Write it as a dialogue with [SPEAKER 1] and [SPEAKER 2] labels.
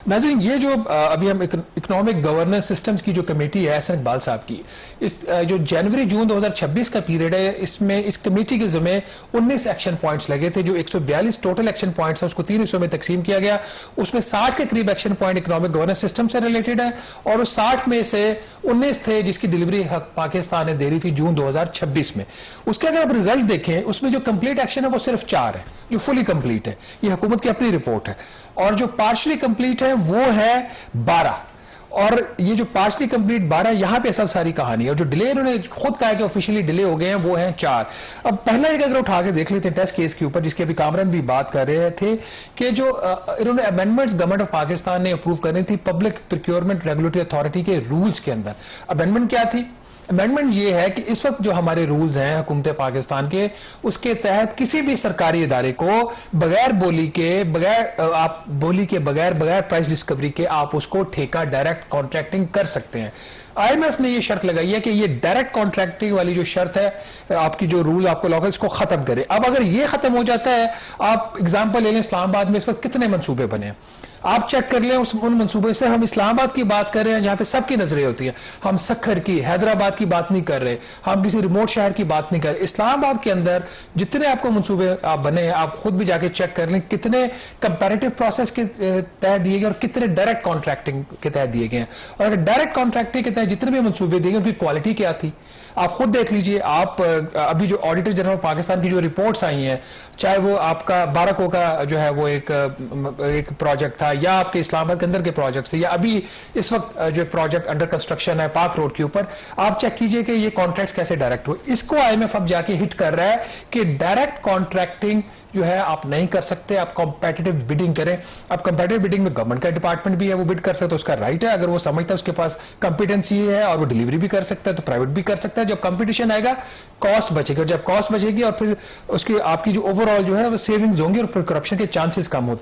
[SPEAKER 1] नाज़रीन, ये जो अभी हम इकोनॉमिक गवर्नेंस सिस्टम्स की जो कमेटी है एहसन इकबाल साहब की, इस जो जनवरी जून 2026 का पीरियड है, इसमें इस कमेटी के ज़िम्मे 19 एक्शन पॉइंट्स लगे थे। जो 142 टोटल एक्शन पॉइंट्स है उसको 3 हिस्सों में तकसीम किया गया। उसमें 60 के करीब action point economic governance system से रिलेटेड है और उस 60 में से 19 थे जिसकी डिलीवरी पाकिस्तान ने दे रही थी जून 2026 में। उसके अगर आप रिजल्ट देखें, उसमें जो कंप्लीट एक्शन है वो सिर्फ 4 है जो फुली कंप्लीट है। ये हुकूमत की अपनी रिपोर्ट है। और जो पार्शली कंप्लीट है वो है 12। और ये जो पार्शली कंप्लीट 12, यहां पे असल सारी कहानी है। और जो डिले इन्होंने खुद कहा कि ऑफिशियली डिले हो गए हैं वो हैं 4। अब पहला एक अगर उठा के देख लेते हैं टेस्ट केस के ऊपर, जिसके अभी कामरान भी बात कर रहे थे कि जो इन्होंने अमेंडमेंट्स गवर्नमेंट ऑफ पाकिस्तान ने अप्रूव करनी थी पब्लिक प्रोक्योरमेंट रेगुलेटरी अथॉरिटी के रूल्स के अंदर। अमेंडमेंट क्या थी? अमेंडमेंट ये है कि इस वक्त जो हमारे रूल्स हैं हुकूमत पाकिस्तान के, उसके तहत किसी भी सरकारी इदारे को बगैर बोली के बगैर प्राइस डिस्कवरी के आप उसको ठेका डायरेक्ट कॉन्ट्रैक्टिंग कर सकते हैं। IMF ने ये शर्त लगाई है कि ये डायरेक्ट कॉन्ट्रैक्टिंग वाली जो शर्त है आपकी जो रूल आपको लॉ इसको खत्म करे। अब अगर ये खत्म हो जाता है, आप एग्जांपल ले लें, इस्लामाबाद में इस वक्त कितने मंसूबे बने हैं आप चेक कर लें। उन मंसूबे से हम इस्लामाबाद की बात कर रहे हैं जहां पे सबकी नजरें होती हैं। हम सखर की, हैदराबाद की बात नहीं कर रहे, हम किसी रिमोट शहर की बात नहीं कर रहे। इस्लामाबाद के अंदर जितने आपको मंसूबे आप बने हैं, आप खुद भी जाके चेक कर लें कितने कंपैरेटिव प्रोसेस के तहत दिए गए और कितने डायरेक्ट कॉन्ट्रैक्टिंग के तहत दिए गए हैं। और अगर डायरेक्ट कॉन्ट्रैक्टिंग के तहत जितने भी मंसूबे दिए गए उनकी क्वालिटी क्या थी आप खुद देख लीजिए। आप अभी जो ऑडिटर जनरल पाकिस्तान की जो रिपोर्ट्स आई हैं, चाहे वो आपका बारको का जो है वो एक प्रोजेक्ट था, या आपके इस्लामाबाद के अंदर के प्रोजेक्ट थे, या अभी इस वक्त जो प्रोजेक्ट अंडर कंस्ट्रक्शन है पार्क रोड के ऊपर, आप चेक कीजिए कि ये कॉन्ट्रैक्ट्स कैसे डायरेक्ट हुए। इसको IMF अब जाके हिट कर रहा है कि डायरेक्ट कॉन्ट्रैक्टिंग जो है आप नहीं कर सकते, आप कॉम्पिटिटिव बिडिंग करें। अब कॉम्पिटिटिव बिडिंग में गवर्नमेंट का डिपार्टमेंट भी है, वो बिड कर सकता है, उसका राइट है। अगर वो समझता है उसके पास कॉम्पिटेंसी है और वो डिलीवरी भी कर सकता है तो प्राइवेट भी कर सकता है। जब कंपटीशन आएगा कॉस्ट बचेगी, जब कॉस्ट बचेगी और फिर उसकी आपकी जो ओवरऑल जो है वो सेविंग्स होंगी और फिर करप्शन के चांसेस कम होते हैं।